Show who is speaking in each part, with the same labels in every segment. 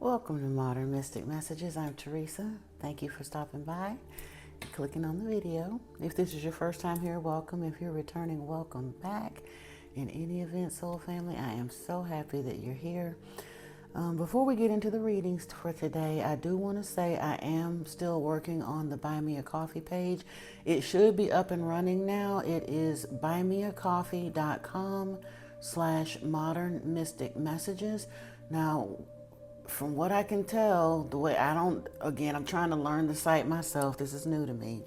Speaker 1: Welcome to Modern Mystic Messages. I'm Teresa. Thank you for stopping by and clicking on the video. If this is your first time here, welcome. If you're returning, welcome back. In any event, soul family, I am so happy that you're here. Before we get into the readings for today, I do want to say I am still working on the Buy Me a Coffee page. It should be up and running now. It is buymeacoffee.com/modern mystic messages. Now, from what I can tell, I'm trying to learn the site myself. This is new to me.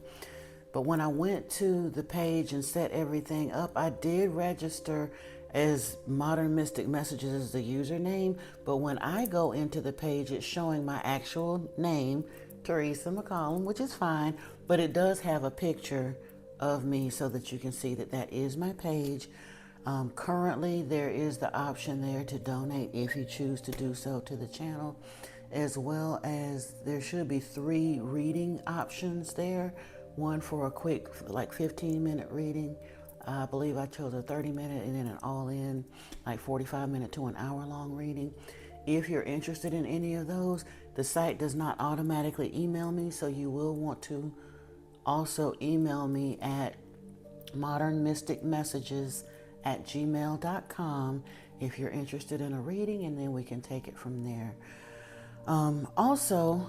Speaker 1: But when I went to the page and set everything up, I did register as Modern Mystic Messages as the username. But when I go into the page, it's showing my actual name, Teresa McCollum, which is fine. But it does have a picture of me so that you can see that that is my page. Currently, there is the option there to donate if you choose to do so to the channel, as well as there should be 3 reading options there. One for a quick, like 15-minute reading. I believe I chose a 30-minute and then an all-in, like 45-minute to an hour-long reading. If you're interested in any of those, the site does not automatically email me, so you will want to also email me at modernmysticmessages@gmail.com if you're interested in a reading, and then we can take it from there. Also,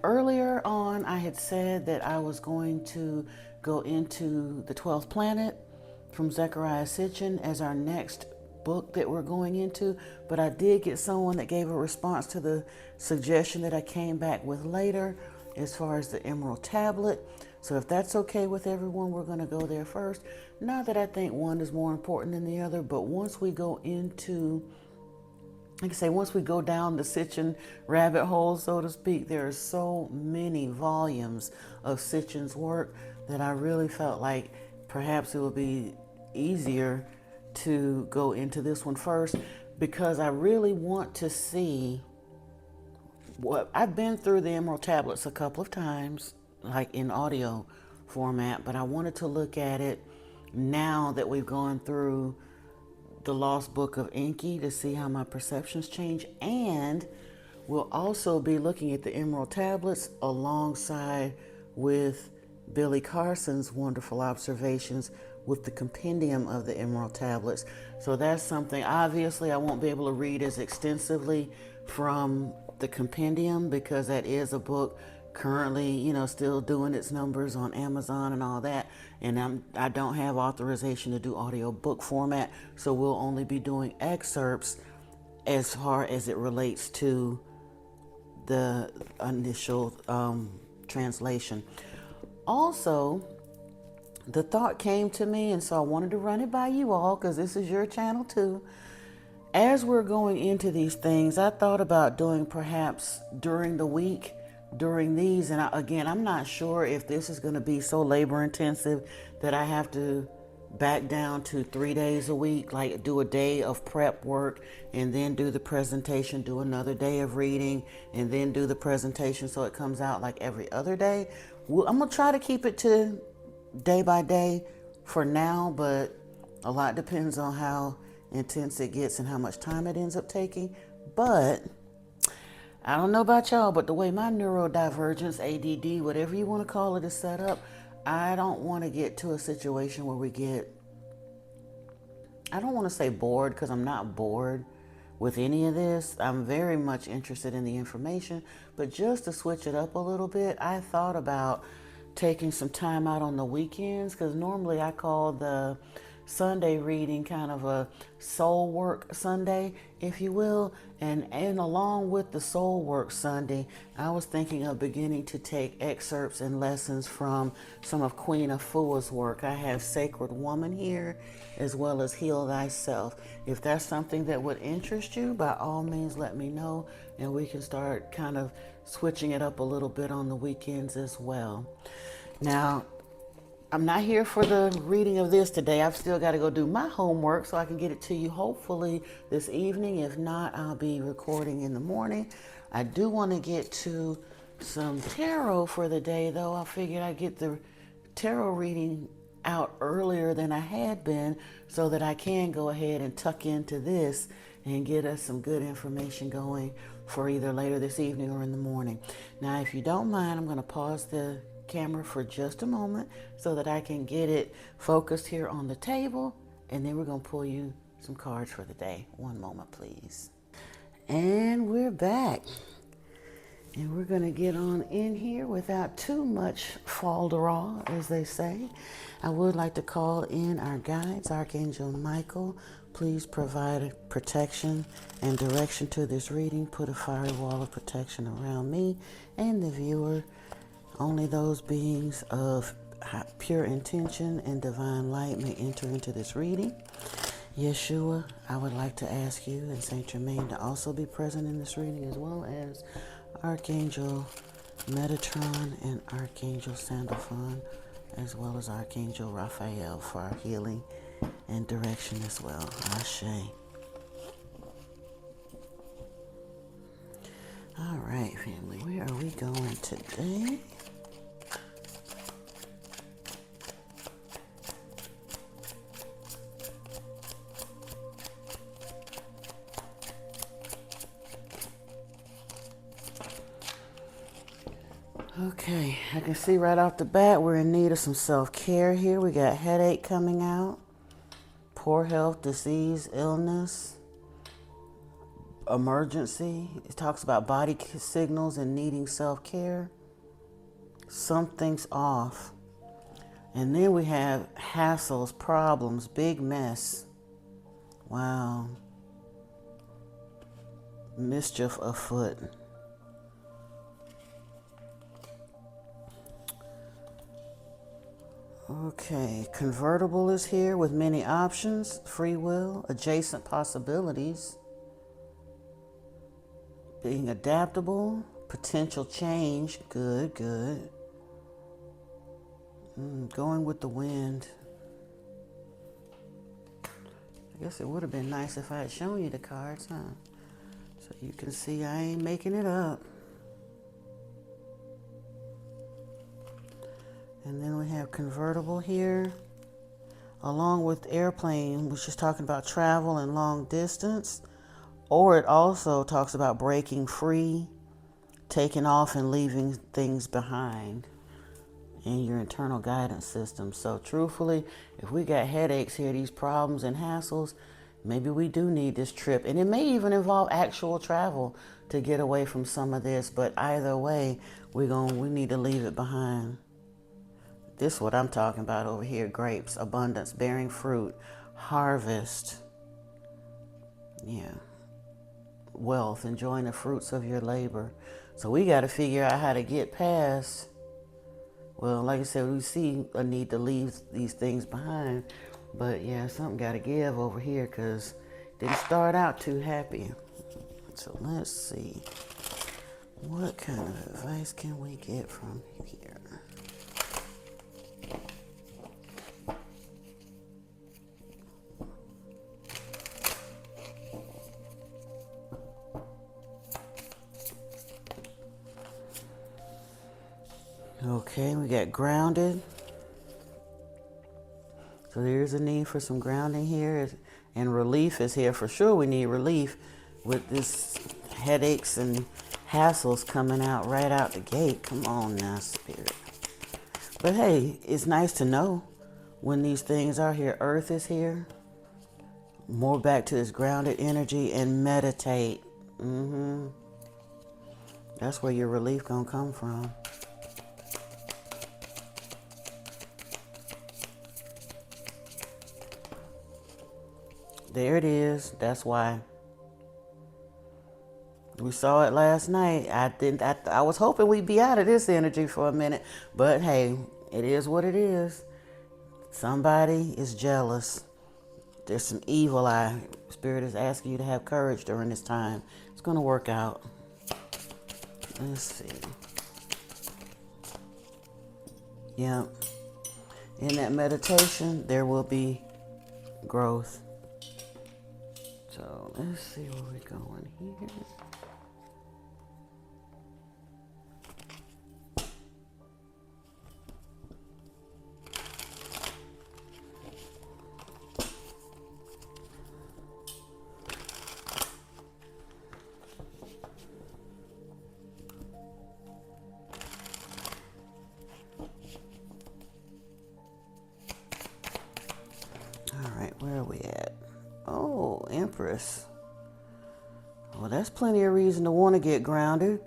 Speaker 1: earlier on, I had said that I was going to go into the 12th Planet from Zecharia Sitchin as our next book that we're going into, but I did get someone that gave a response to the suggestion that I came back with later as far as the Emerald Tablet. So if that's okay with everyone, we're going to go there first. Not that I think one is more important than the other, but once we go into, like I say, once we go down the Sitchin rabbit hole, so to speak, there are so many volumes of Sitchin's work that I really felt like perhaps it would be easier to go into this one first, because I really want to see what I've been through the Emerald Tablets a couple of times, like in audio format, but I wanted to look at it now that we've gone through the Lost Book of Enki to see how my perceptions change. And we'll also be looking at the Emerald Tablets alongside with Billy Carson's wonderful observations with the compendium of the Emerald Tablets. So that's something, obviously I won't be able to read as extensively from the compendium because that is a book currently, still doing its numbers on Amazon and all that. And I don't have authorization to do audio book format, so we'll only be doing excerpts as far as it relates to the initial translation. Also, the thought came to me, and so I wanted to run it by you all because this is your channel too. As we're going into these things, I thought about doing perhaps during the week, during these, and I'm not sure if this is going to be so labor intensive that I have to back down to 3 days a week, like do a day of prep work and then do the presentation, do another day of reading and then do the presentation, so it comes out like every other day. I'm going to try to keep it to day by day for now, but a lot depends on how intense it gets and how much time it ends up taking. But I don't know about y'all, but the way my neurodivergence, ADD, whatever you want to call it, is set up, I don't want to get to a situation where I don't want to say bored, because I'm not bored with any of this. I'm very much interested in the information, but just to switch it up a little bit, I thought about taking some time out on the weekends, because normally I call the Sunday reading kind of a soul work Sunday, if you will, and along with the soul work Sunday, I was thinking of beginning to take excerpts and lessons from some of Queen Afua's work. I have Sacred Woman here, as well as Heal Thyself. If that's something that would interest you, by all means let me know, and we can start kind of switching it up a little bit on the weekends as well. Now, I'm not here for the reading of this today. I've still got to go do my homework so I can get it to you hopefully this evening. If not, I'll be recording in the morning. I do want to get to some tarot for the day, though. I figured I'd get the tarot reading out earlier than I had been so that I can go ahead and tuck into this and get us some good information going for either later this evening or in the morning. Now, if you don't mind, I'm going to pause the camera for just a moment so that I can get it focused here on the table, and then we're going to pull you some cards for the day. One moment, please. And we're back. And we're going to get on in here without too much fol-de-rol, as they say. I would like to call in our guides, Archangel Michael. Please provide protection and direction to this reading. Put a fiery wall of protection around me and the viewer. Only those beings of pure intention and divine light may enter into this reading. Yeshua, I would like to ask you and Saint Germain to also be present in this reading, as well as Archangel Metatron and Archangel Sandalphon, as well as Archangel Raphael for our healing and direction as well. Ashe. All right, family, where are we going today? Okay, I can see right off the bat we're in need of some self-care here. We got headache coming out, poor health, disease, illness, emergency. It talks about body signals and needing self-care. Something's off. And then we have hassles, problems, big mess. Wow. Mischief afoot. Okay, convertible is here with many options, free will, adjacent possibilities, being adaptable, potential change, good. Going with the wind. I guess it would have been nice if I had shown you the cards, huh? So you can see I ain't making it up. And then we have convertible here, along with airplane, which is talking about travel and long distance. Or it also talks about breaking free, taking off and leaving things behind in your internal guidance system. So truthfully, if we got headaches here, these problems and hassles, maybe we do need this trip. And it may even involve actual travel to get away from some of this. But either way, we need to leave it behind. This is what I'm talking about over here. Grapes, abundance, bearing fruit, harvest. Yeah. Wealth, enjoying the fruits of your labor. So we got to figure out how to get past. Well, like I said, we see a need to leave these things behind. But yeah, something got to give over here because it didn't start out too happy. So let's see. What kind of advice can we get from here? Okay, we got grounded. So there's a need for some grounding here. And relief is here. For sure we need relief with this headaches and hassles coming out right out the gate. Come on now, Spirit. But hey, it's nice to know when these things are here. Earth is here. More back to this grounded energy and meditate. That's where your relief gonna come from. There it is. That's why. We saw it last night. I was hoping we'd be out of this energy for a minute. But hey, it is what it is. Somebody is jealous. There's some evil eye. Spirit is asking you to have courage during this time. It's going to work out. Let's see. Yeah. In that meditation, there will be growth. So let's see where we're going here. Empress. Well, that's plenty of reason to want to get grounded,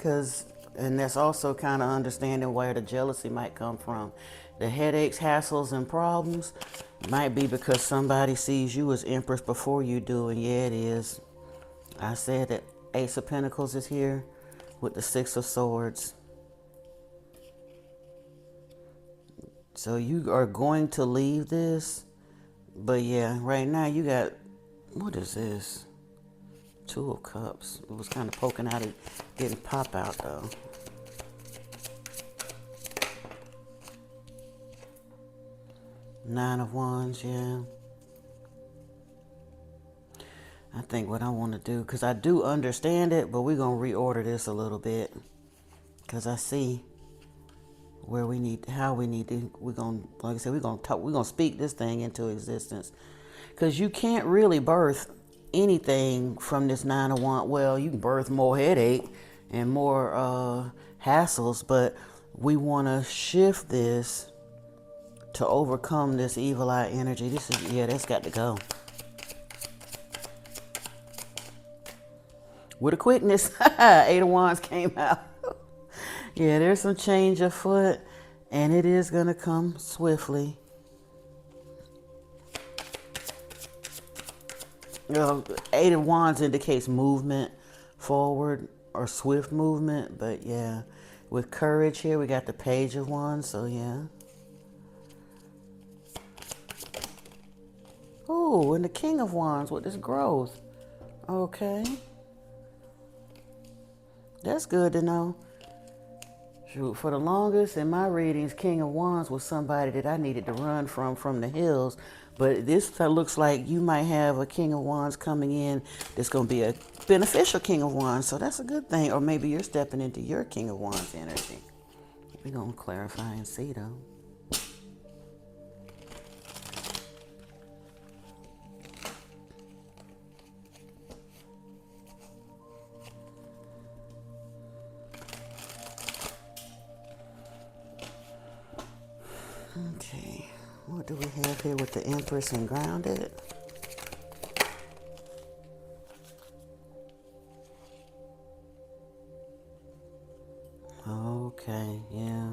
Speaker 1: and that's also kind of understanding where the jealousy might come from. The headaches, hassles, and problems might be because somebody sees you as Empress before you do, and yeah, it is. I said that Ace of Pentacles is here with the Six of Swords. So you are going to leave this, but yeah, right now you got, what is this? Two of Cups. It was kind of poking out. It didn't pop out though. Nine of Wands, yeah. I think what I want to do, because I do understand it, but we're going to reorder this a little bit. Because I see where we need, how we need to, we're going to, like I said, we're going to speak this thing into existence. Because you can't really birth anything from this Nine of Wands. Well, you can birth more headache and more hassles, but we want to shift this to overcome this evil eye energy. This is, yeah, that's got to go. With a quickness, Eight of Wands came out. Yeah, there's some change afoot, and it is going to come swiftly. Eight of Wands indicates movement forward or swift movement, but yeah, with courage here, we got the Page of Wands, so yeah. Oh, and the King of Wands with this growth. Okay. That's good to know. Shoot, for the longest in my readings, King of Wands was somebody that I needed to run from the hills. But this looks like you might have a King of Wands coming in that's going to be a beneficial King of Wands. So that's a good thing. Or maybe you're stepping into your King of Wands energy. We're going to clarify and see, though. Okay, what do we have here with the Empress and Grounded? Okay, yeah.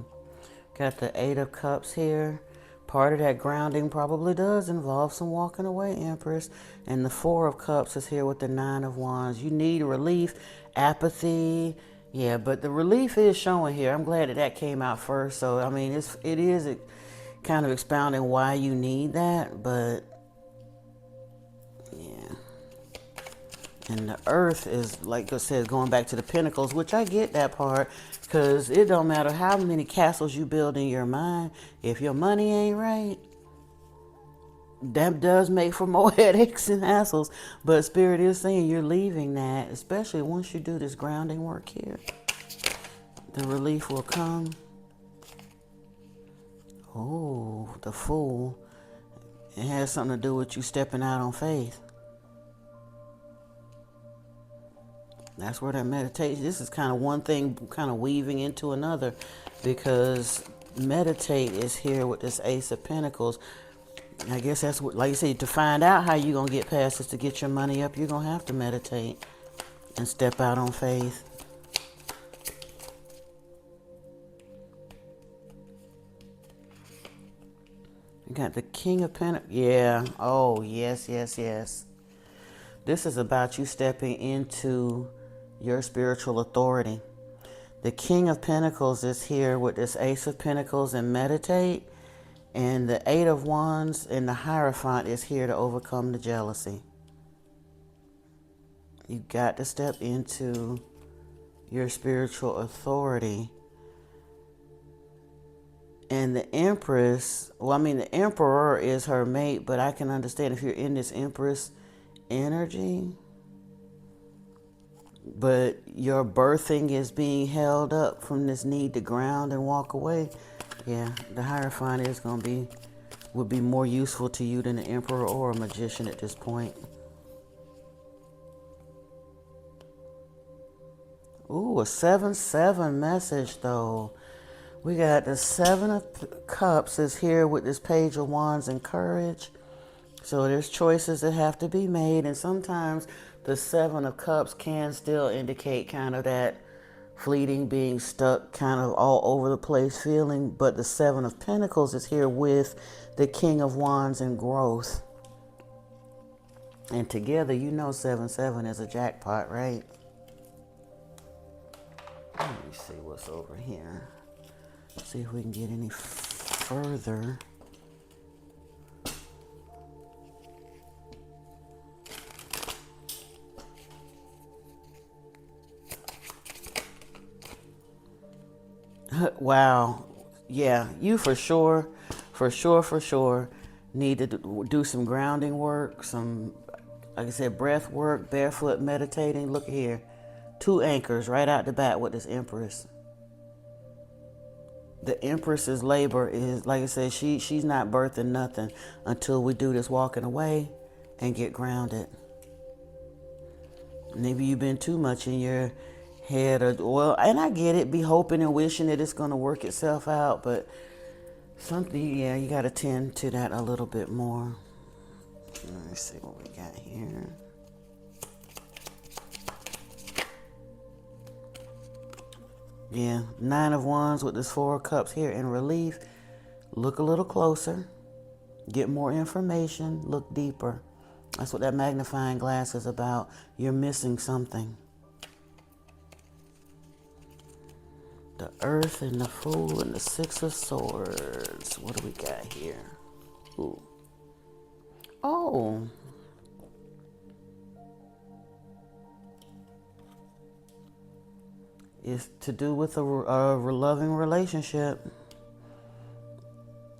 Speaker 1: Got the Eight of Cups here. Part of that grounding probably does involve some walking away, Empress. And the Four of Cups is here with the Nine of Wands. You need relief, apathy. Yeah, but the relief is showing here. I'm glad that that came out first. So, I mean, it is kind of expounding why you need that, but yeah. And the Earth is, like I said, going back to the Pentacles, which I get that part, because it don't matter how many castles you build in your mind, if your money ain't right, that does make for more headaches and hassles. But Spirit is saying you're leaving that, especially once you do this grounding work here. The relief will come. Oh, the Fool. It has something to do with you stepping out on faith. That's where that meditation, this is kind of one thing kind of weaving into another, because meditate is here with this Ace of Pentacles. I guess that's what, like you said, to find out how you're going to get past this, to get your money up, you're going to have to meditate and step out on faith. You got the King of Pentacles. Yeah. Oh, yes, yes, yes. This is about you stepping into your spiritual authority. The King of Pentacles is here with this Ace of Pentacles and meditate. And the Eight of Wands and the Hierophant is here to overcome the jealousy. You got to step into your spiritual authority. And the Empress, well, I mean, the Emperor is her mate, but I can understand if you're in this Empress energy, but your birthing is being held up from this need to ground and walk away. Yeah, the Hierophant is going to be, would be more useful to you than the Emperor or a Magician at this point. Ooh, a 7-7 message though. We got the Seven of Cups is here with this Page of Wands and Courage. So there's choices that have to be made, and sometimes the Seven of Cups can still indicate kind of that fleeting, being stuck, kind of all over the place feeling. But the Seven of Pentacles is here with the King of Wands and growth. And together, you know 7-7 is a jackpot, right? Let me see what's over here. See if we can get any further. Wow. Yeah, you for sure need to do some grounding work, some, like I said, breath work, barefoot meditating. Look here. 2 anchors right out the bat with this Empress. The Empress's labor is, like I said, she's not birthing nothing until we do this walking away and get grounded. Maybe you've been too much in your head, or well, and I get it, be hoping and wishing that it's going to work itself out, but something, yeah, you got to tend to that a little bit more. Let's see what we got here. Yeah, 9 of Wands with this 4 of Cups here in relief. Look a little closer, get more information, look deeper. That's what that magnifying glass is about. You're missing something. The Earth and the Fool and the 6 of Swords. What do we got here? Ooh. Oh. It's to do with a loving relationship.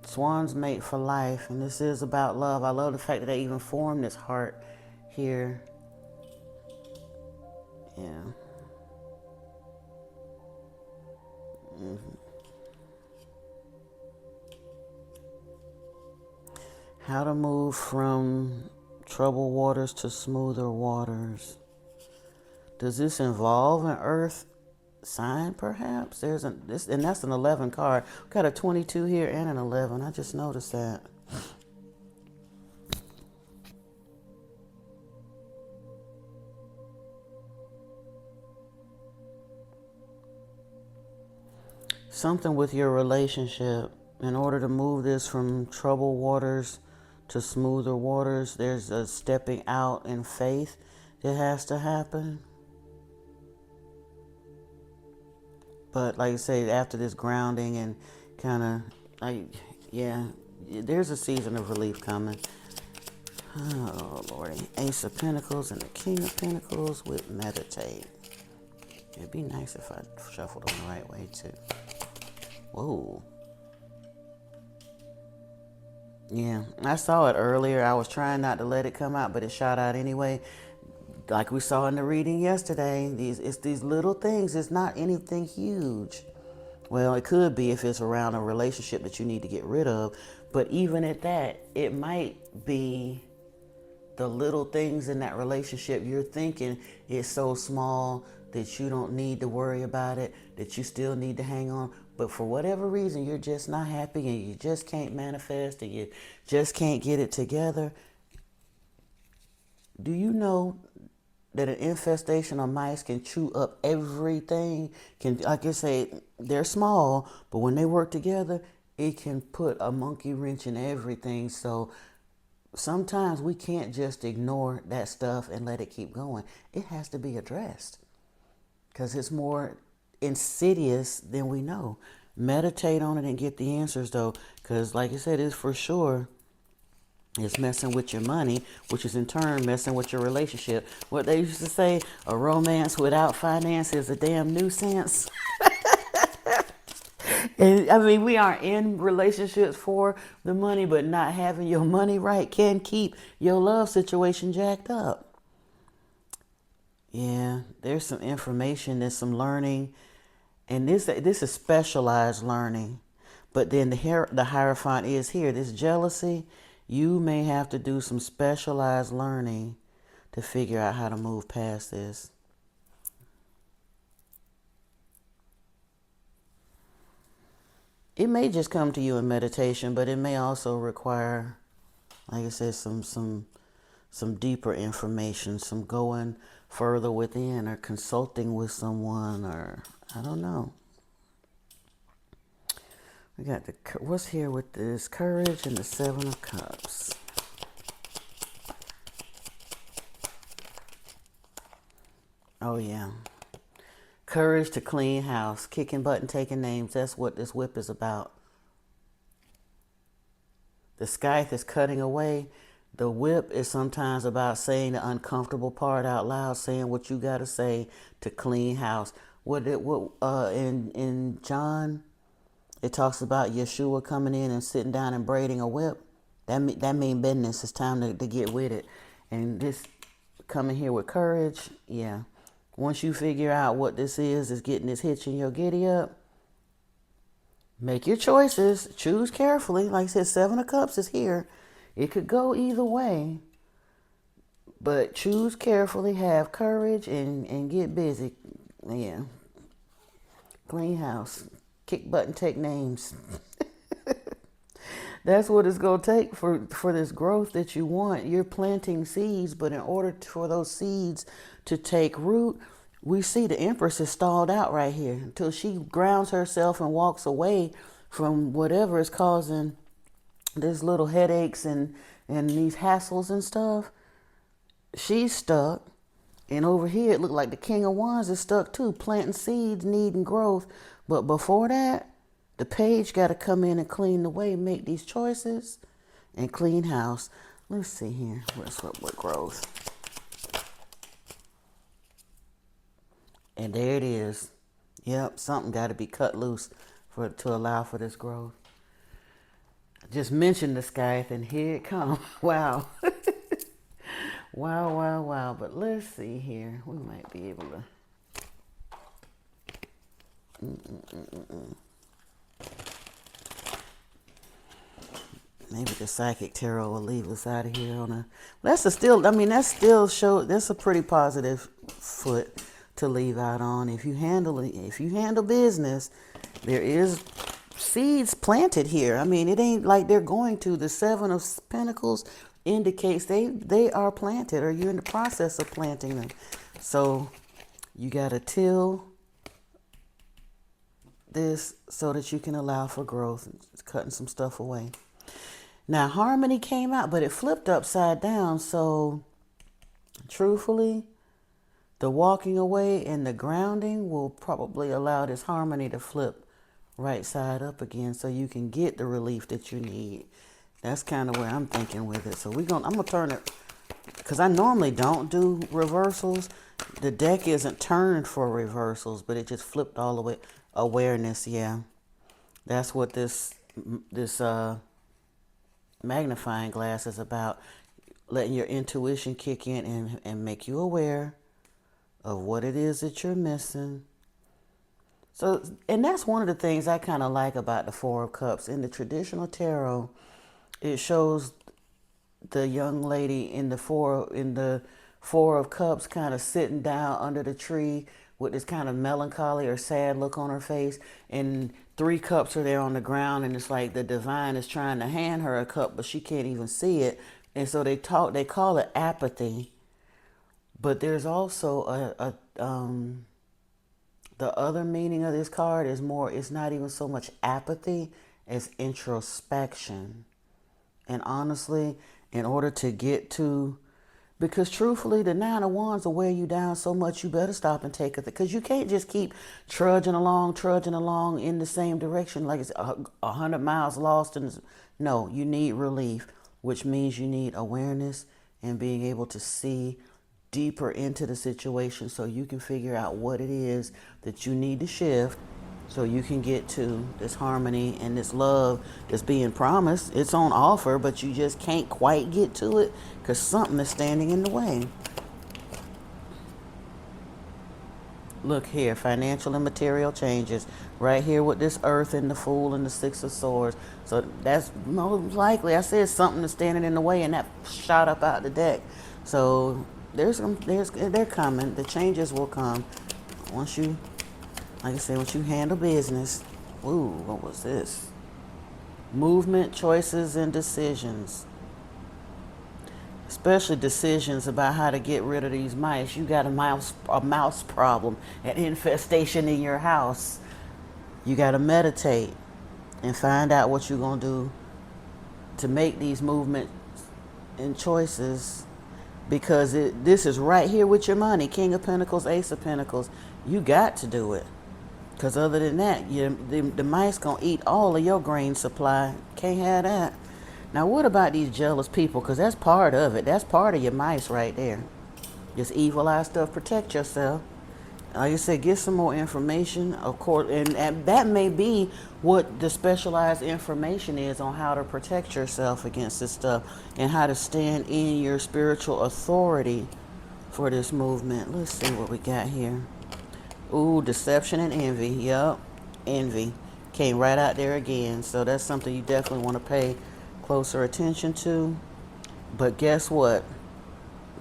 Speaker 1: Swans mate for life, and this is about love. I love the fact that they even formed this heart here. Yeah. How to move from troubled waters to smoother waters. Does this involve an earth sign, perhaps? There's this, and that's an 11 card. We've got a 22 here and an 11. I just noticed that. Something with your relationship. In order to move this from troubled waters to smoother waters, there's a stepping out in faith that has to happen. But like I say, after this grounding and kind of, yeah, there's a season of relief coming. Oh, Lordy. Ace of Pentacles and the King of Pentacles with meditate. It'd be nice if I shuffled them the right way, too. Whoa. Yeah, I saw it earlier. I was trying not to let it come out, but it shot out anyway. Like we saw in the reading yesterday, it's these little things. It's not anything huge. Well, it could be if it's around a relationship that you need to get rid of. But even at that, it might be the little things in that relationship you're thinking is so small that you don't need to worry about it, that you still need to hang on. But for whatever reason, you're just not happy and you just can't manifest and you just can't get it together. Do you know that an infestation of mice can chew up everything? Can, like I say, they're small, but when they work together, it can put a monkey wrench in everything. So sometimes we can't just ignore that stuff and let it keep going. It has to be addressed because it's more insidious than we know. Meditate on it and get the answers, though, because like I said, it's for sure. It's messing with your money, which is in turn messing with your relationship. What they used to say, a romance without finance is a damn nuisance. And I mean, we are in relationships for the money, but not having your money right can keep your love situation jacked up. Yeah, there's some information, there's some learning, and this is specialized learning. But then the Hierophant is here. This jealousy, you may have to do some specialized learning to figure out how to move past this. It may just come to you in meditation, but it may also require Like I said, some deeper information, some going further within, or consulting with someone, or I don't know. We got what's here with this courage and the Seven of Cups. Oh yeah. Courage to clean house, kicking butt and taking names. That's what this whip is about. The scythe is cutting away. The whip is sometimes about saying the uncomfortable part out loud, saying what you got to say to clean house. In John, it talks about Yeshua coming in and sitting down and braiding a whip. That mean business. It's time to get with it. And this coming here with courage, yeah. Once you figure out what this is getting this hitch in your giddy up. Make your choices. Choose carefully. Like I said, Seven of Cups is here. It could go either way. But choose carefully, have courage, and get busy. Yeah. Clean house. Kick butt and take names. That's what it's going to take for this growth that you want. You're planting seeds, but in order for those seeds to take root, we see the Empress is stalled out right here until she grounds herself and walks away from whatever is causing these little headaches and these hassles and stuff. She's stuck. And over here, it looked like the King of Wands is stuck too, planting seeds, needing growth. But before that, the page got to come in and clean the way, make these choices, and clean house. Let's see here. What's up with growth? And there it is. Yep, something got to be cut loose to allow for this growth. I just mentioned the scythe, and here it comes. Wow. Wow, wow, wow. But let's see here. We might be able to... Maybe the Psychic Tarot will leave us out of here on a... That's a pretty positive foot to leave out on. If you handle business, there is seeds planted here. I mean, it ain't like they're going to. The Seven of Pentacles indicates they are planted, or you're in the process of planting them. So you got to till this so that you can allow for growth. It's cutting some stuff away. Now, harmony came out, but it flipped upside down. So truthfully, the walking away and the grounding will probably allow this harmony to flip right side up again so you can get the relief that you need. That's kind of where I'm thinking with it. So I'm going to turn it, because I normally don't do reversals. The deck isn't turned for reversals, but it just flipped all the way. Awareness, yeah. That's what this magnifying glass is about. Letting your intuition kick in and make you aware of what it is that you're missing. So, and that's one of the things I kind of like about the Four of Cups. In the traditional tarot, it shows the young lady in the Four of Cups kind of sitting down under the tree with this kind of melancholy or sad look on her face, and 3 cups are there on the ground, and it's like the divine is trying to hand her a cup, but she can't even see it. And so they call it apathy. But there's also the other meaning of this card is more, it's not even so much apathy as introspection. And honestly, in order to get to, because truthfully, the Nine of Wands will wear you down so much, you better stop and take it. Because you can't just keep trudging along in the same direction like it's 100 miles lost. No, you need relief, which means you need awareness and being able to see deeper into the situation so you can figure out what it is that you need to shift so you can get to this harmony and this love that's being promised. It's on offer, but you just can't quite get to it because something is standing in the way. Look here, financial and material changes. Right here with this Earth and the Fool and the Six of Swords. So that's most likely, I said something that's standing in the way, and that shot up out the deck. So they're coming. The changes will come once you, like I said, once you handle business. Ooh, what was this? Movement, choices, and decisions. especially decisions about how to get rid of these mice. You got a mouse problem, an infestation in your house. You got to meditate and find out what you're going to do to make these movements and choices, because this is right here with your money. King of Pentacles, Ace of Pentacles. You got to do it, because other than that, the mice going to eat all of your grain supply. Can't have that. Now, what about these jealous people? Because that's part of it. That's part of your mice right there. Just evil eye stuff. Protect yourself. Like I said, get some more information, of course, and that may be what the specialized information is on how to protect yourself against this stuff and how to stand in your spiritual authority for this movement. Let's see what we got here. Ooh, deception and envy. Yup, envy came right out there again. So that's something you definitely want to pay closer attention to. But guess what?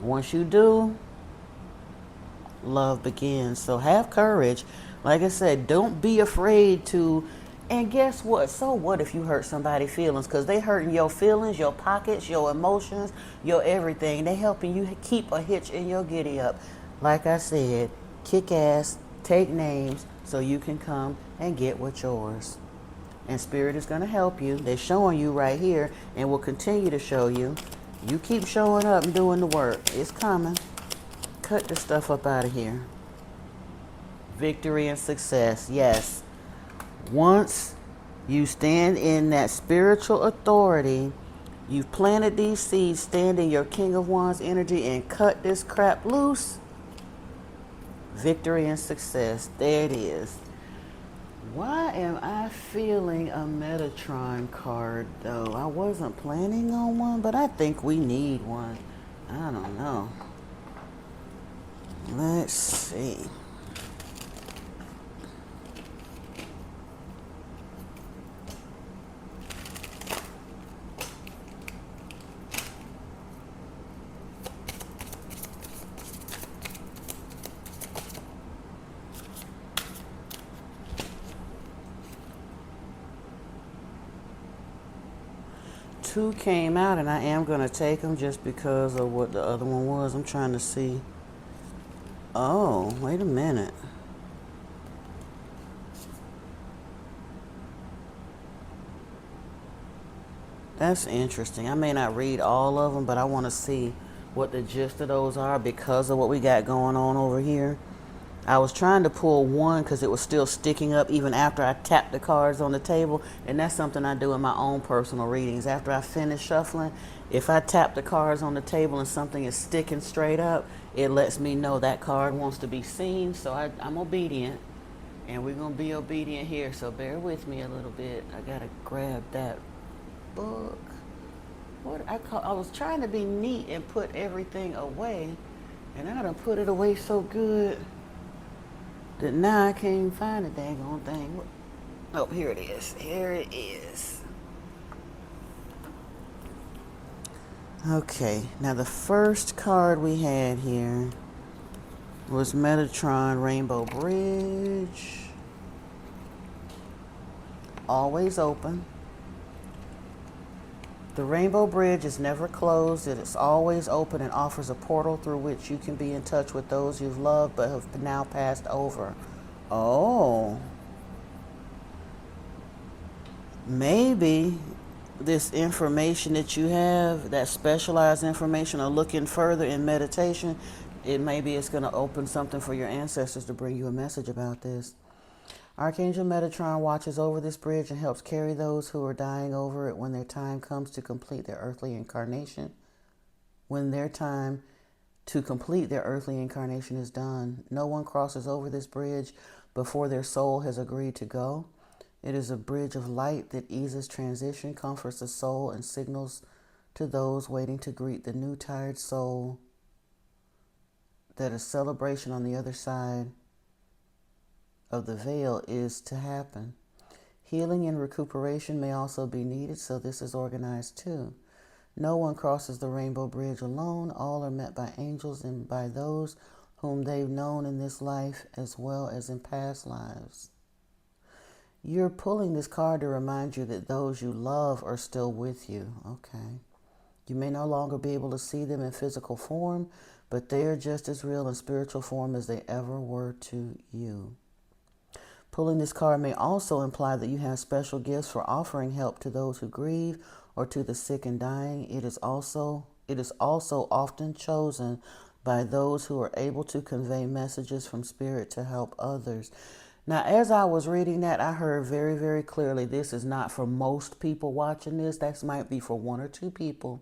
Speaker 1: Once you do, love begins. So have courage. Like I said, don't be afraid to. And guess what? So what if you hurt somebody's feelings? Because they hurting your feelings, your pockets, your emotions, your everything. They helping you keep a hitch in your giddy up. Like I said, kick ass, take names, so you can come and get what's yours. And Spirit is going to help you. They're showing you right here and will continue to show you. You keep showing up and doing the work. It's coming. Cut this stuff up out of here. Victory and success. Yes. Once you stand in that spiritual authority, you've planted these seeds, stand in your King of Wands energy and cut this crap loose. Victory and success. There it is. Why am I feeling a Metatron card though? I wasn't planning on one, but I think we need one. I don't know. Let's see. Two came out, and I am going to take them just because of what the other one was. I'm trying to see. Oh, wait a minute. That's interesting. I may not read all of them, but I want to see what the gist of those are because of what we got going on over here. I was trying to pull one because it was still sticking up even after I tapped the cards on the table. And that's something I do in my own personal readings. After I finish shuffling, if I tap the cards on the table and something is sticking straight up, it lets me know that card wants to be seen. So I'm obedient. And we're going to be obedient here. So bear with me a little bit. I got to grab that book. I was trying to be neat and put everything away. And I done put it away so good that now I can't even find the daggone thing. Oh, here it is. Here it is. Okay, now the first card we had here was Metatron Rainbow Bridge. Always open. The Rainbow Bridge is never closed. It is always open and offers a portal through which you can be in touch with those you've loved but have now passed over. Oh. Maybe this information that you have, that specialized information, or looking further in meditation, it's going to open something for your ancestors to bring you a message about this. Archangel Metatron watches over this bridge and helps carry those who are dying over it when their time comes to complete their earthly incarnation. When their time to complete their earthly incarnation is done, no one crosses over this bridge before their soul has agreed to go. It is a bridge of light that eases transition, comforts the soul, and signals to those waiting to greet the new tired soul that a celebration on the other side of the veil is to happen. Healing and recuperation may also be needed, so this is organized too. No one crosses the Rainbow Bridge alone. All are met by angels and by those whom they've known in this life as well as in past lives. You're pulling this card to remind you that those you love are still with you. Okay. You may no longer be able to see them in physical form, but they are just as real in spiritual form as they ever were to you. Pulling this card may also imply that you have special gifts for offering help to those who grieve or to the sick and dying. It is also often chosen by those who are able to convey messages from spirit to help others. Now, as I was reading that, I heard very, very clearly this is not for most people watching this. That might be for one or two people.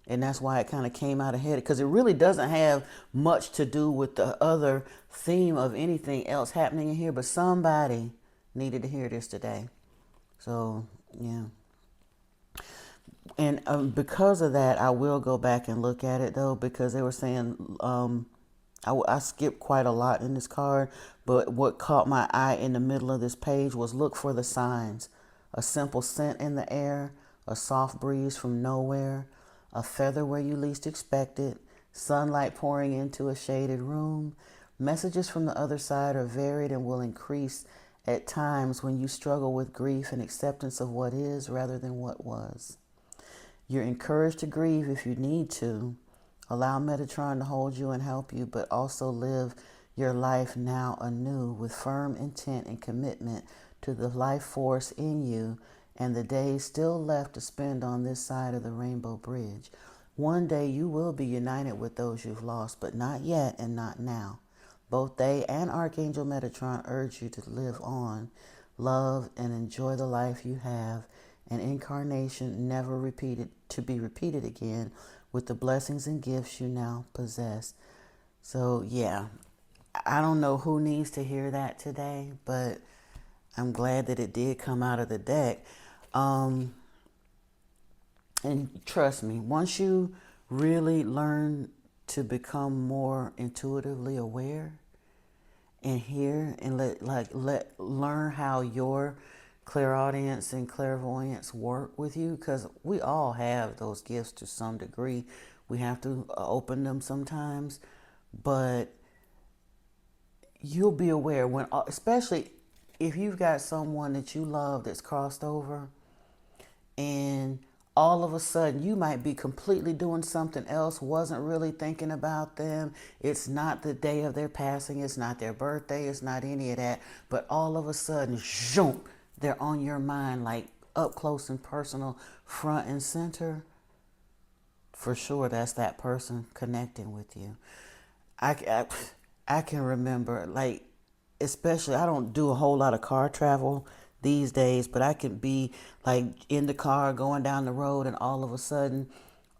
Speaker 1: And that's why it kind of came out ahead, because it really doesn't have much to do with the other theme of anything else happening in here. But somebody needed to hear this today. So, yeah. And because of that, I will go back and look at it, though, because they were saying I skipped quite a lot in this card. But what caught my eye in the middle of this page was look for the signs. A simple scent in the air, a soft breeze from nowhere, a feather where you least expect it, sunlight pouring into a shaded room. Messages from the other side are varied and will increase at times when you struggle with grief and acceptance of what is rather than what was. You're encouraged to grieve if you need to. Allow Metatron to hold you and help you, but also live your life now anew with firm intent and commitment to the life force in you and the days still left to spend on this side of the Rainbow Bridge. One day you will be united with those you've lost, but not yet and not now. Both they and Archangel Metatron urge you to live on, love, and enjoy the life you have, an incarnation never repeated to be repeated again, with the blessings and gifts you now possess. So, yeah, I don't know who needs to hear that today, but I'm glad that it did come out of the deck. And trust me, once you really learn to become more intuitively aware and hear and learn how your clairaudience and clairvoyance work with you, because we all have those gifts to some degree. We have to open them sometimes, but you'll be aware when, especially if you've got someone that you love that's crossed over, and all of a sudden you might be completely doing something else, wasn't really thinking about them. It's not the day of their passing, it's not their birthday, it's not any of that, but all of a sudden, zoom, they're on your mind, like up close and personal, front and center. For sure, that's that person connecting with you. I can remember, like, especially, I don't do a whole lot of car travel these days, but I can be like in the car going down the road, and all of a sudden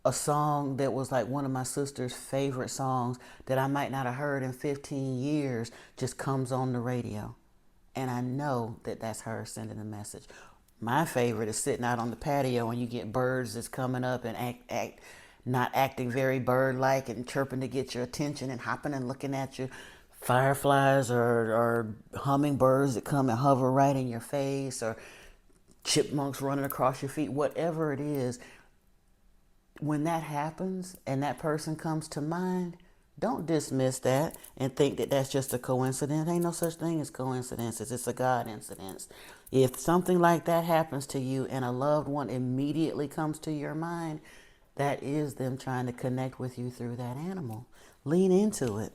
Speaker 1: a song that was like one of my sister's favorite songs that I might not have heard in 15 years just comes on the radio. And I know that that's her sending a message. My favorite is sitting out on the patio and you get birds that's coming up and not acting very bird-like and chirping to get your attention and hopping and looking at you. Fireflies or hummingbirds that come and hover right in your face, or chipmunks running across your feet, whatever it is. When that happens and that person comes to mind, don't dismiss that and think that that's just a coincidence. Ain't no such thing as coincidences. It's a God incidence. If something like that happens to you and a loved one immediately comes to your mind, that is them trying to connect with you through that animal. Lean into it.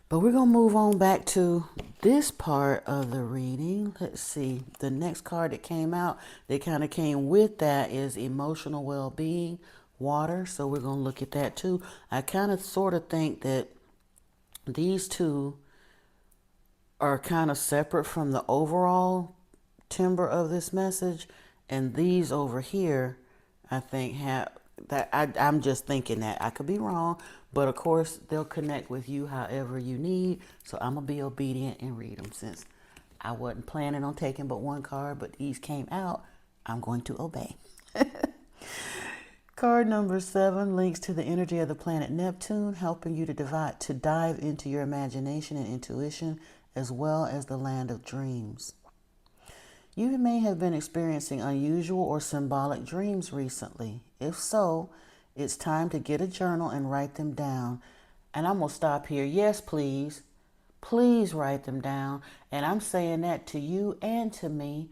Speaker 1: But we're going to move on back to this part of the reading. Let's see. The next card that came out, that kind of came with that, is emotional well-being, water. So we're going to look at that too. I kind of sort of think that these two are kind of separate from the overall timbre of this message. And these over here, I think, have that. I'm just thinking that. I could be wrong. But of course, they'll connect with you however you need. So I'm going to be obedient and read them, since I wasn't planning on taking but one card, but these came out. I'm going to obey. Card number 7 links to the energy of the planet Neptune, helping you to dive into your imagination and intuition, as well as the land of dreams. You may have been experiencing unusual or symbolic dreams recently. If so, it's time to get a journal and write them down. And I'm going to stop here. Yes, please. Please write them down. And I'm saying that to you and to me.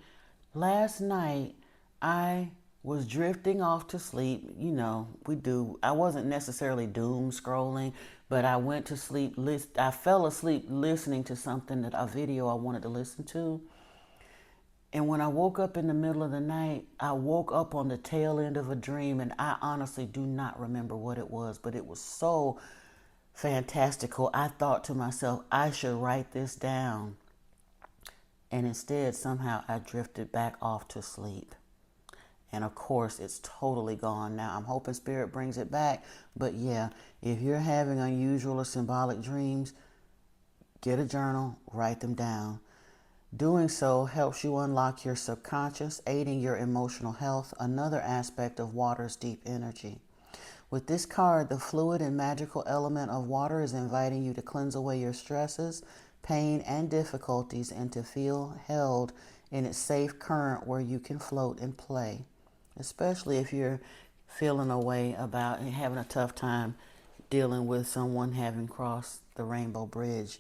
Speaker 1: Last night, I was drifting off to sleep. You know, we do. I wasn't necessarily doom scrolling, but I went to sleep. I fell asleep listening to something, a video I wanted to listen to. And when I woke up in the middle of the night, I woke up on the tail end of a dream, and I honestly do not remember what it was, but it was so fantastical. I thought to myself, I should write this down. And instead, somehow I drifted back off to sleep. And of course, it's totally gone now. I'm hoping Spirit brings it back. But yeah, if you're having unusual or symbolic dreams, get a journal, write them down. Doing so helps you unlock your subconscious, aiding your emotional health, another aspect of water's deep energy. With this card, the fluid and magical element of water is inviting you to cleanse away your stresses, pain, and difficulties and to feel held in its safe current where you can float and play. Especially if you're feeling a way about and having a tough time dealing with someone having crossed the Rainbow Bridge,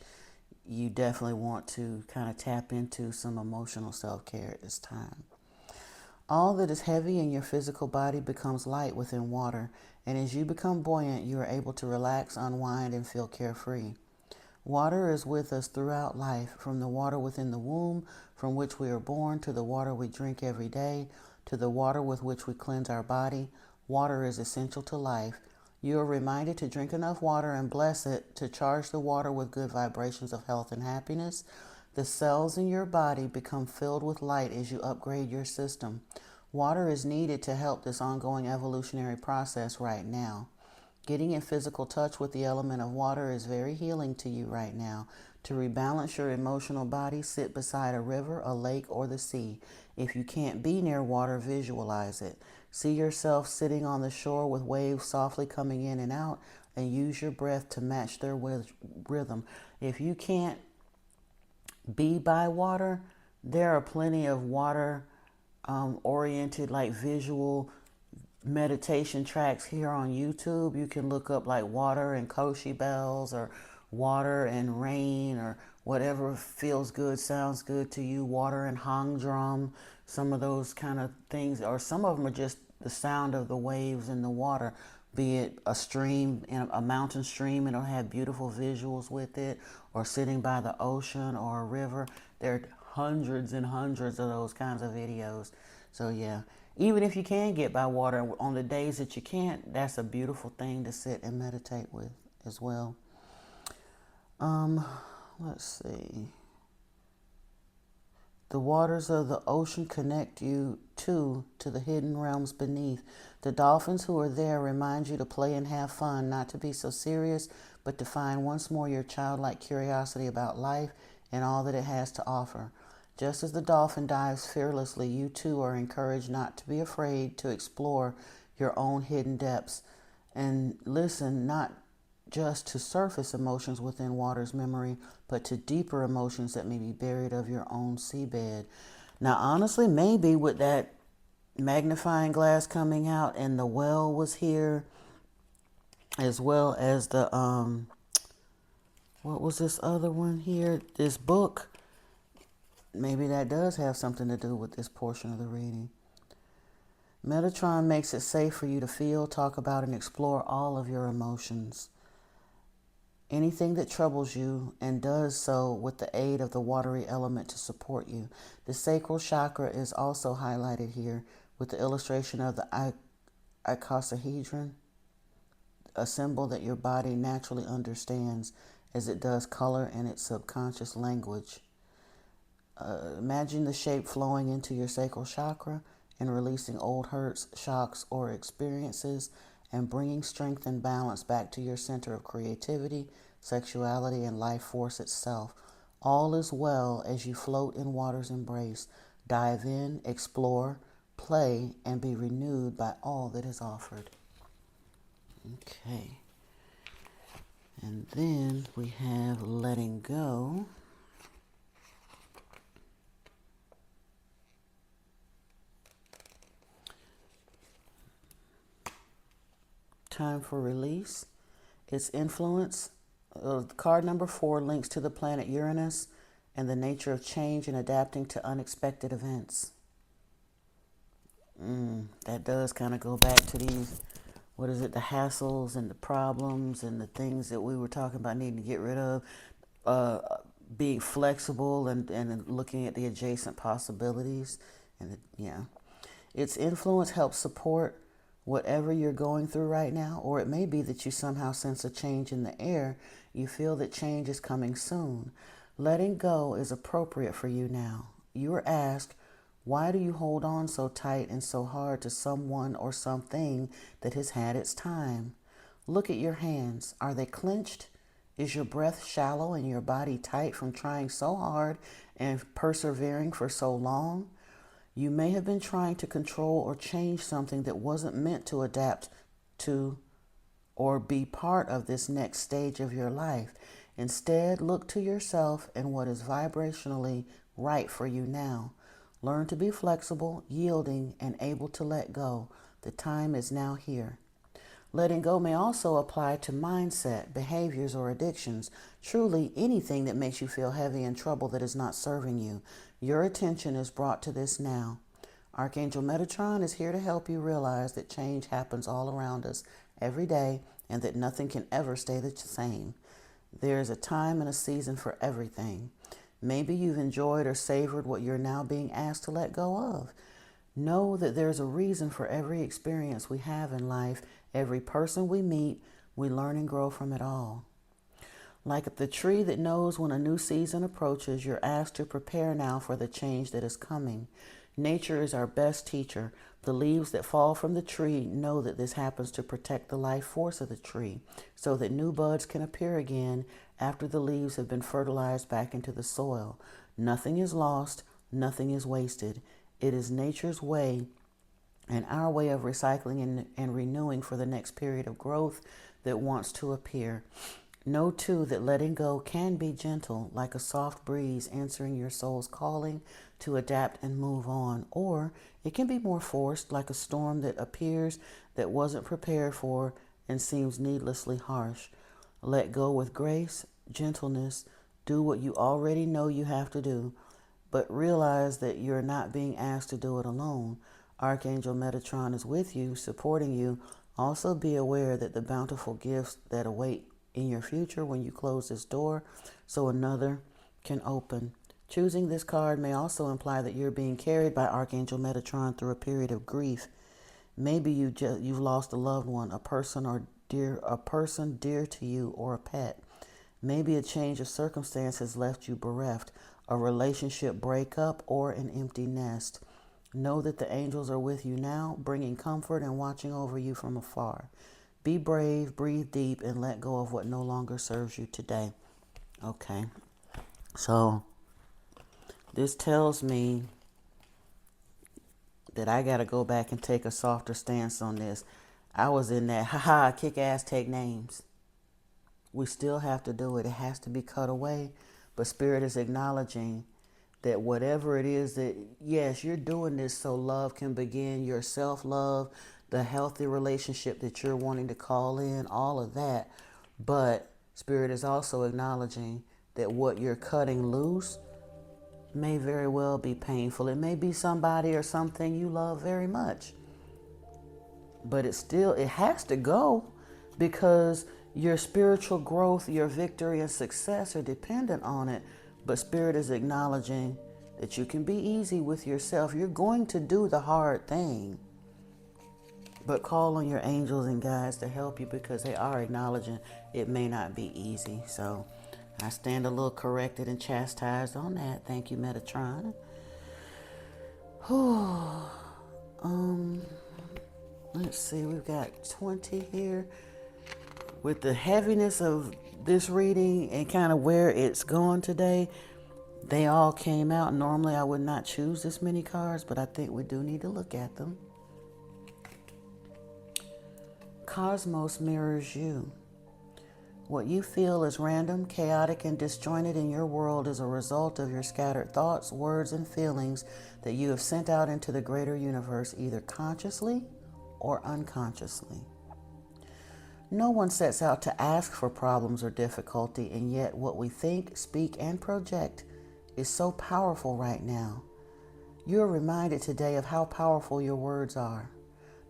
Speaker 1: you definitely want to kind of tap into some emotional self-care at this time. All that is heavy in your physical body becomes light within water, and as you become buoyant, you are able to relax, unwind, and feel carefree. Water is with us throughout life, from the water within the womb, from which we are born, to the water we drink every day, to the water with which we cleanse our body. Water is essential to life. You are reminded to drink enough water and bless it, to charge the water with good vibrations of health and happiness. The cells in your body become filled with light as you upgrade your system. Water is needed to help this ongoing evolutionary process right now. Getting in physical touch with the element of water is very healing to you right now. To rebalance your emotional body, sit beside a river, a lake, or the sea. If you can't be near water, visualize it. See yourself sitting on the shore with waves softly coming in and out, and use your breath to match their rhythm. If you can't be by water, there are plenty of water oriented, like visual meditation tracks here on YouTube. You can look up like water and Koshi bells or water and rain or whatever feels good, sounds good to you. Water and hang drum, some of those kind of things, or some of them are just the sound of the waves in the water. Be it a stream, a mountain stream, it'll have beautiful visuals with it, or sitting by the ocean or a river. There are hundreds and hundreds of those kinds of videos. So yeah, even if you can get by water, on the days that you can't, that's a beautiful thing to sit and meditate with as well. Let's see. The waters of the ocean connect you to the hidden realms beneath. The dolphins who are there remind you to play and have fun, not to be so serious, but to find once more your childlike curiosity about life and all that it has to offer. Just as the dolphin dives fearlessly, you too are encouraged not to be afraid to explore your own hidden depths and listen not just to surface emotions within water's memory, but to deeper emotions that may be buried of your own seabed. Now, honestly, maybe with that magnifying glass coming out and the well was here, as well as the, what was this other one here? This book. Maybe that does have something to do with this portion of the reading. Metatron makes it safe for you to feel, talk about, and explore all of your emotions. Anything that troubles you, and does so with the aid of the watery element to support you. The sacral chakra is also highlighted here with the illustration of the icosahedron, a symbol that your body naturally understands as it does color in its subconscious language. Imagine the shape flowing into your sacral chakra and releasing old hurts, shocks, or experiences, and bringing strength and balance back to your center of creativity, sexuality, and life force itself. All is well as you float in water's embrace. Dive in, explore, play, and be renewed by all that is offered. Okay. And then we have letting go. Time for release. Its influence. Card number 4 links to the planet Uranus and the nature of change and adapting to unexpected events. That does kind of go back to these, what is it, the hassles and the problems and the things that we were talking about needing to get rid of. Uh, Being flexible and looking at the adjacent possibilities. Yeah. Its influence helps support whatever you're going through right now, or it may be that you somehow sense a change in the air. You feel that change is coming soon. Letting go is appropriate for you now. You are asked, why do you hold on so tight and so hard to someone or something that has had its time? Look at your hands. Are they clenched? Is your breath shallow and your body tight from trying so hard and persevering for so long? You may have been trying to control or change something that wasn't meant to adapt to or be part of this next stage of your life. Instead, look to yourself and what is vibrationally right for you now. Learn to be flexible, yielding, and able to let go. The time is now here. Letting go may also apply to mindset, behaviors, or addictions. Truly, anything that makes you feel heavy and trouble that is not serving you. Your attention is brought to this now. Archangel Metatron is here to help you realize that change happens all around us every day and that nothing can ever stay the same. There is a time and a season for everything. Maybe you've enjoyed or savored what you're now being asked to let go of. Know that there's a reason for every experience we have in life. Every person we meet, we learn and grow from it all. Like the tree that knows when a new season approaches, you're asked to prepare now for the change that is coming. Nature is our best teacher. The leaves that fall from the tree know that this happens to protect the life force of the tree, so that new buds can appear again after the leaves have been fertilized back into the soil. Nothing is lost, nothing is wasted. It is nature's way and our way of recycling and renewing for the next period of growth that wants to appear. Know too that letting go can be gentle, like a soft breeze answering your soul's calling to adapt and move on, or it can be more forced, like a storm that appears that wasn't prepared for and seems needlessly harsh. Let go with grace, gentleness, do what you already know you have to do, but realize that you're not being asked to do it alone. Archangel Metatron is with you, supporting you. Also be aware that the bountiful gifts that await in your future when you close this door so another can open. Choosing this card may also imply that you're being carried by Archangel Metatron through a period of grief. Maybe you've lost a loved one, a person dear to you, or a pet. Maybe a change of circumstance has left you bereft, a relationship breakup, or an empty nest. Know that the angels are with you now, bringing comfort and watching over you from afar. Be brave, breathe deep, and let go of what no longer serves you today. Okay, so this tells me that I got to go back and take a softer stance on this. I was in that, kick ass, take names. We still have to do it. It has to be cut away. But Spirit is acknowledging that whatever it is that, yes, you're doing this so love can begin, your self-love, the healthy relationship that you're wanting to call in, all of that. But Spirit is also acknowledging that what you're cutting loose may very well be painful. It may be somebody or something you love very much. But it has to go, because your spiritual growth, your victory and success are dependent on it. But Spirit is acknowledging that you can be easy with yourself. You're going to do the hard thing. But call on your angels and guides to help you, because they are acknowledging it may not be easy. So I stand a little corrected and chastised on that. Thank you, Metatron. Let's see, we've got 20 here. With the heaviness of this reading and kind of where it's going today, they all came out. Normally I would not choose this many cards, but I think we do need to look at them. Cosmos mirrors you. What you feel is random, chaotic, and disjointed in your world is a result of your scattered thoughts, words, and feelings that you have sent out into the greater universe, either consciously or unconsciously. No one sets out to ask for problems or difficulty, and yet what we think, speak, and project is so powerful right now. You are reminded today of how powerful your words are.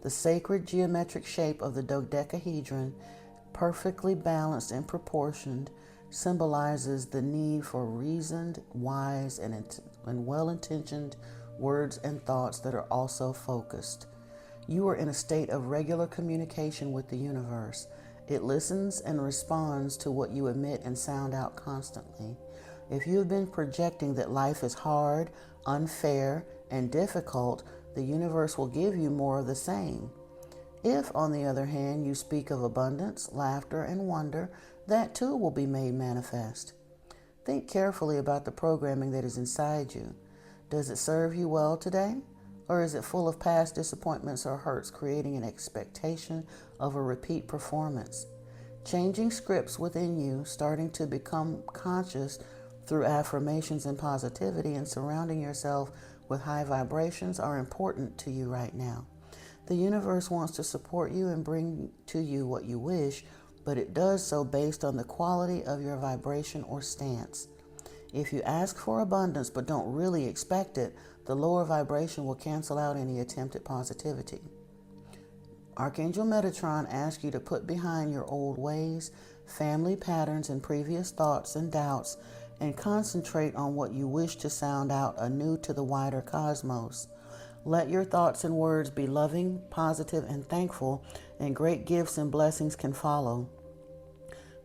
Speaker 1: The sacred geometric shape of the dodecahedron, perfectly balanced and proportioned, symbolizes the need for reasoned, wise, and well-intentioned words and thoughts that are also focused. You are in a state of regular communication with the universe. It listens and responds to what you emit and sound out constantly. If you have been projecting that life is hard, unfair, and difficult, the universe will give you more of the same. If, on the other hand, you speak of abundance, laughter, and wonder, that too will be made manifest. Think carefully about the programming that is inside you. Does it serve you well today? Or is it full of past disappointments or hurts, creating an expectation of a repeat performance? Changing scripts within you, starting to become conscious through affirmations and positivity, and surrounding yourself with high vibrations are important to you right now. The universe wants to support you and bring to you what you wish, but it does so based on the quality of your vibration or stance. If you ask for abundance but don't really expect it, the lower vibration will cancel out any attempt at positivity. Archangel Metatron asks you to put behind your old ways, family patterns, and previous thoughts and doubts, and concentrate on what you wish to sound out anew to the wider cosmos. Let your thoughts and words be loving, positive, and thankful, and great gifts and blessings can follow.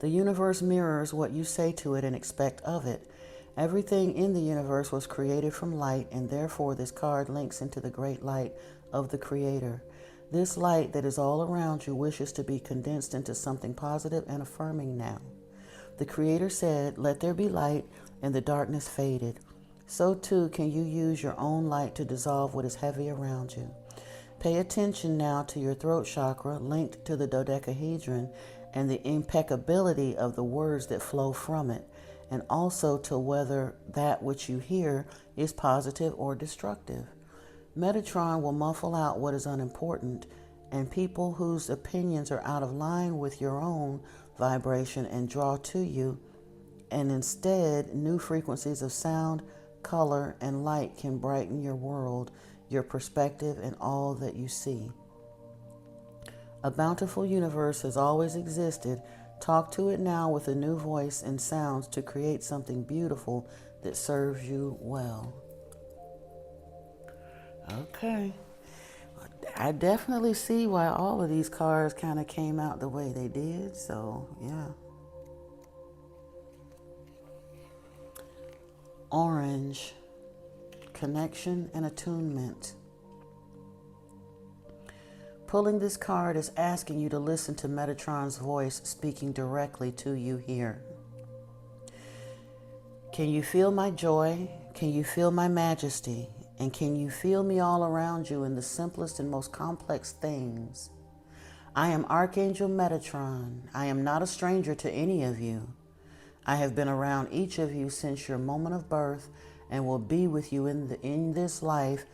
Speaker 1: The universe mirrors what you say to it and expect of it. Everything in the universe was created from light, and therefore this card links into the great light of the Creator. This light that is all around you wishes to be condensed into something positive and affirming now. The Creator said, "Let there be light," and the darkness faded. So too can you use your own light to dissolve what is heavy around you. Pay attention now to your throat chakra linked to the dodecahedron and the impeccability of the words that flow from it, and also to whether that which you hear is positive or destructive. Metatron will muffle out what is unimportant, and people whose opinions are out of line with your own vibration and draw to you, and instead new frequencies of sound, color, and light can brighten your world, your perspective, and all that you see. A bountiful universe has always existed. Talk to it now with a new voice and sounds to create something beautiful that serves you well. Okay. I definitely see why all of these cards kind of came out the way they did, so yeah. Orange, connection and attunement. Pulling this card is asking you to listen to Metatron's voice speaking directly to you here. Can you feel my joy? Can you feel my majesty? And can you feel me all around you in the simplest and most complex things? I am Archangel Metatron. I am not a stranger to any of you. I have been around each of you since your moment of birth and will be with you in this life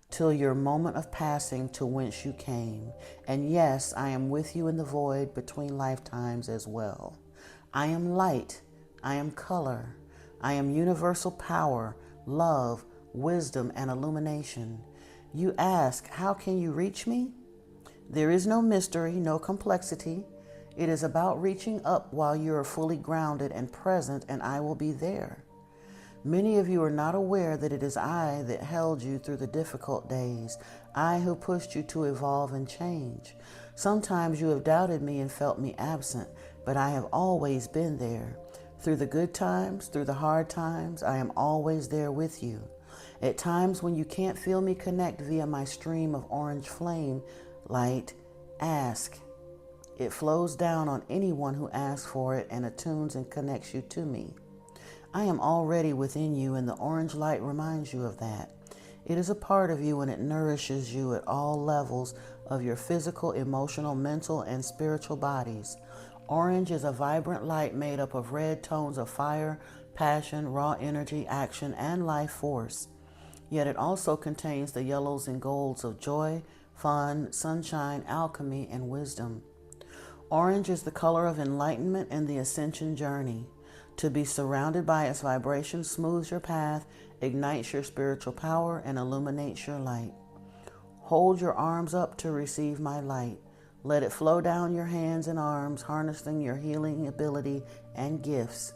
Speaker 1: till your moment of passing to whence you came. And yes, I am with you in the void between lifetimes as well. I am light. I am color. I am universal power, love, wisdom, and illumination. You ask, how can you reach me? There is no mystery, no complexity. It is about reaching up while you are fully grounded and present, and I will be there. Many of you are not aware that it is I that held you through the difficult days, I who pushed you to evolve and change. Sometimes you have doubted me and felt me absent, but I have always been there. Through the good times, through the hard times, I am always there with you. At times when you can't feel me connect via my stream of orange flame light, ask. It flows down on anyone who asks for it and attunes and connects you to me. I am already within you, and the orange light reminds you of that. It is a part of you, and it nourishes you at all levels of your physical, emotional, mental, and spiritual bodies. Orange is a vibrant light made up of red tones of fire, passion, raw energy, action, and life force. Yet it also contains the yellows and golds of joy, fun, sunshine, alchemy, and wisdom. Orange is the color of enlightenment and the ascension journey. To be surrounded by its vibration smooths your path, ignites your spiritual power, and illuminates your light. Hold your arms up to receive my light. Let it flow down your hands and arms, harnessing your healing ability and gifts.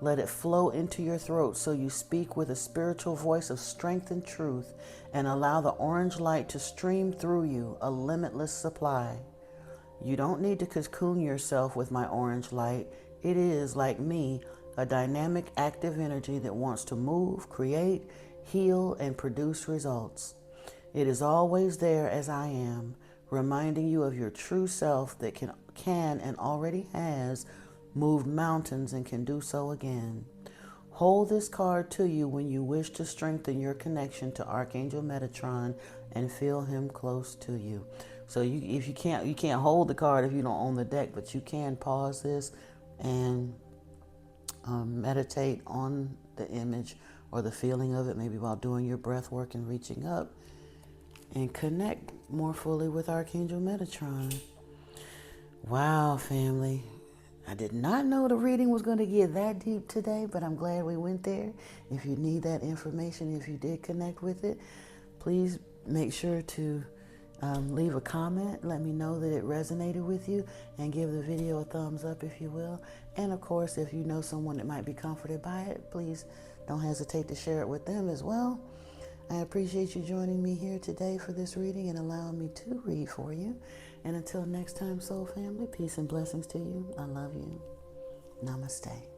Speaker 1: Let it flow into your throat so you speak with a spiritual voice of strength and truth, and allow the orange light to stream through you, a limitless supply. You don't need to cocoon yourself with my orange light. It is, like me, a dynamic, active energy that wants to move, create, heal, and produce results. It is always there as I am, reminding you of your true self that can and already has moved mountains and can do so again. Hold this card to you when you wish to strengthen your connection to Archangel Metatron and feel him close to you. So if you can't hold the card if you don't own the deck, but you can pause this and meditate on the image or the feeling of it, maybe while doing your breath work and reaching up, and connect more fully with Archangel Metatron. Wow, family. I did not know the reading was going to get that deep today, but I'm glad we went there. If you need that information, if you did connect with it, please make sure to leave a comment. Let me know that it resonated with you, and give the video a thumbs up if you will. And of course, if you know someone that might be comforted by it, please don't hesitate to share it with them as well. I appreciate you joining me here today for this reading and allowing me to read for you. And until next time, soul family, peace and blessings to you. I love you. Namaste.